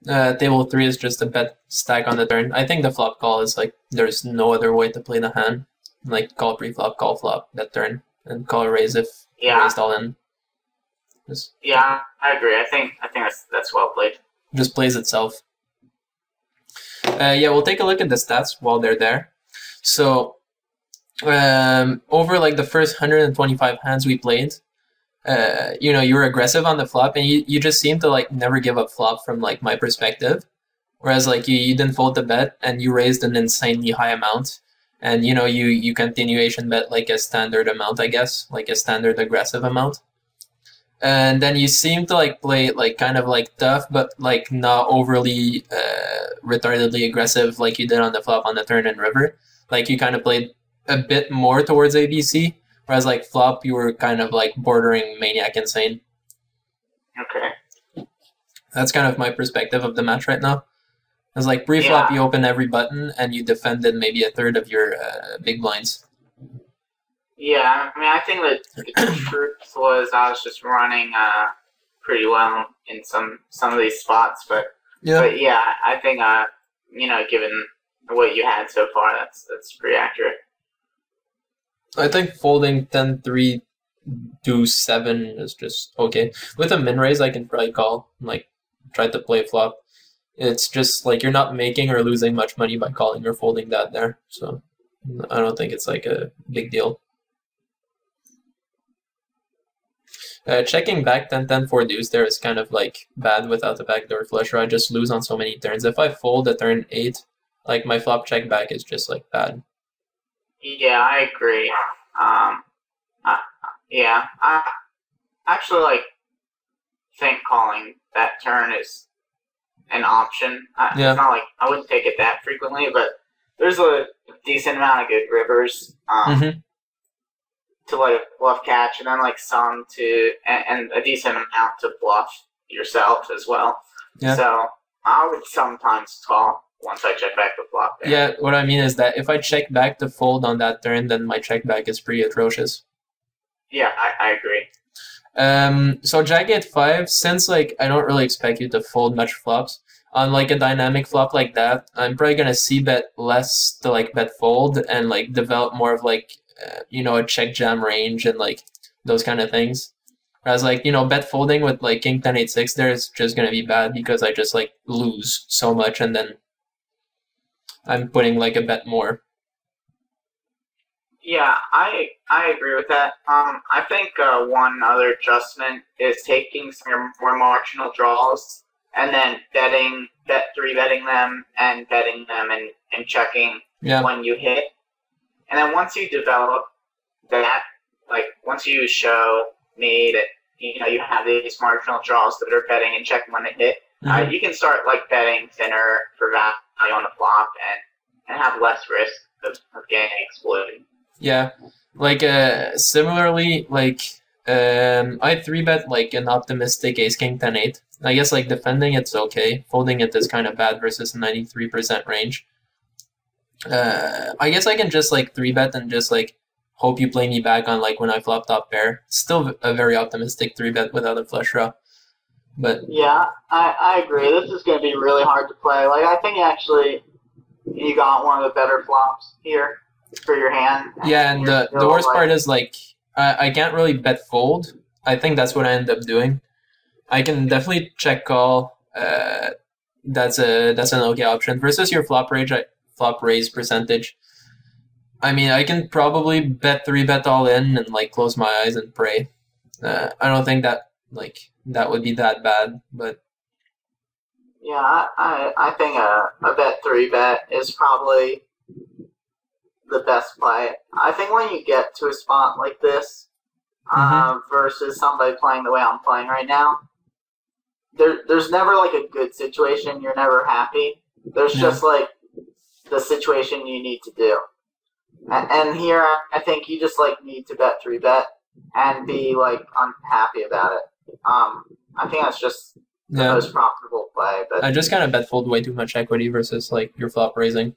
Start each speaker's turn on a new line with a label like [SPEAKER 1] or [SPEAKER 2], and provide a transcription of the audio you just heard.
[SPEAKER 1] Table 3 is just a bet stack on the turn. I think the flop call is like, there's no other way to play the hand. Like, call pre-flop, call flop, bet turn, and call a raise if raised all in.
[SPEAKER 2] Yeah, I agree. I think that's well played.
[SPEAKER 1] Just plays itself. Yeah, we'll take a look at the stats while they're there. So, over like the first 125 hands we played, you know, you were aggressive on the flop, and you just seemed to like never give up flop from like my perspective. Whereas like you didn't fold the bet, and you raised an insanely high amount, and you know you continuation bet like a standard amount, I guess, like a standard aggressive amount. And then you seem to like play like kind of like tough, but like not overly retardedly aggressive like you did on the flop on the turn and river. Like you kind of played a bit more towards ABC, whereas like flop you were kind of like bordering maniac insane.
[SPEAKER 2] Okay.
[SPEAKER 1] That's kind of my perspective of the match right now. It's like pre-flop you open every button and you defended maybe a third of your big blinds.
[SPEAKER 2] Yeah, I mean, I think that the truth was I was just running pretty well in some of these spots, but yeah, I think you know, given what you had so far, that's pretty accurate.
[SPEAKER 1] I think folding 10-3 to 7 is just okay. With a min raise, I can probably call, like try to play flop. It's just like you're not making or losing much money by calling or folding that there, so I don't think it's like a big deal. Checking back 10-10 for deuce there is kind of like bad without the backdoor flush, or I just lose on so many turns. If I fold a turn 8, like my flop check back is just like bad.
[SPEAKER 2] Yeah, I agree. Yeah, I actually like think calling that turn is an option. It's not like I wouldn't take it that frequently, but there's a decent amount of good rivers. To like bluff catch, and then like some to and a decent amount to bluff yourself as well. Yeah. So I would sometimes call once I check back the flop. There.
[SPEAKER 1] Yeah, what I mean is that if I check back to fold on that turn, then my check back is pretty atrocious.
[SPEAKER 2] Yeah, I agree.
[SPEAKER 1] So Jack 8-5, since like I don't really expect you to fold much flops on like a dynamic flop like that, I'm probably gonna see bet less to like bet fold and like develop more of like you know, a check jam range and like those kind of things. Whereas like, you know, bet folding with like king 10-8-6 there is just gonna be bad because I just like lose so much and then I'm putting like a bet more.
[SPEAKER 2] Yeah, I agree with that. I think one other adjustment is taking some more marginal draws and then three betting them and betting them and checking when you hit. And then once you develop that, like once you show me that you know you have these marginal draws that are betting and checking when they hit, you can start like betting thinner for value on the flop and have less risk of getting exploited.
[SPEAKER 1] Yeah, like similarly, like I 3-bet like an optimistic ace king 10-8. I guess like defending it's okay, folding it is kind of bad versus 93% range. I guess I can just like 3-bet and just like hope you play me back on like when I flop top pair. Still a very optimistic 3-bet without a flush draw. But
[SPEAKER 2] yeah, I agree. This is going to be really hard to play. Like I think actually you got one of the better flops here for your hand.
[SPEAKER 1] Yeah, and the worst part is like I can't really bet fold. I think that's what I end up doing. I can definitely check call. That's an okay option versus your flop raise percentage. I mean, I can probably bet 3-bet all in and like close my eyes and pray. I don't think that like that would be that bad, but
[SPEAKER 2] yeah, I think a bet 3-bet is probably the best play. I think when you get to a spot like this, versus somebody playing the way I'm playing right now, there's never like a good situation. You're never happy. There's just like the situation you need to do. And here, I think you just like need to bet 3-bet and be like unhappy about it. I think that's just the most profitable play. But
[SPEAKER 1] I just kind of bet fold way too much equity versus like your flop raising.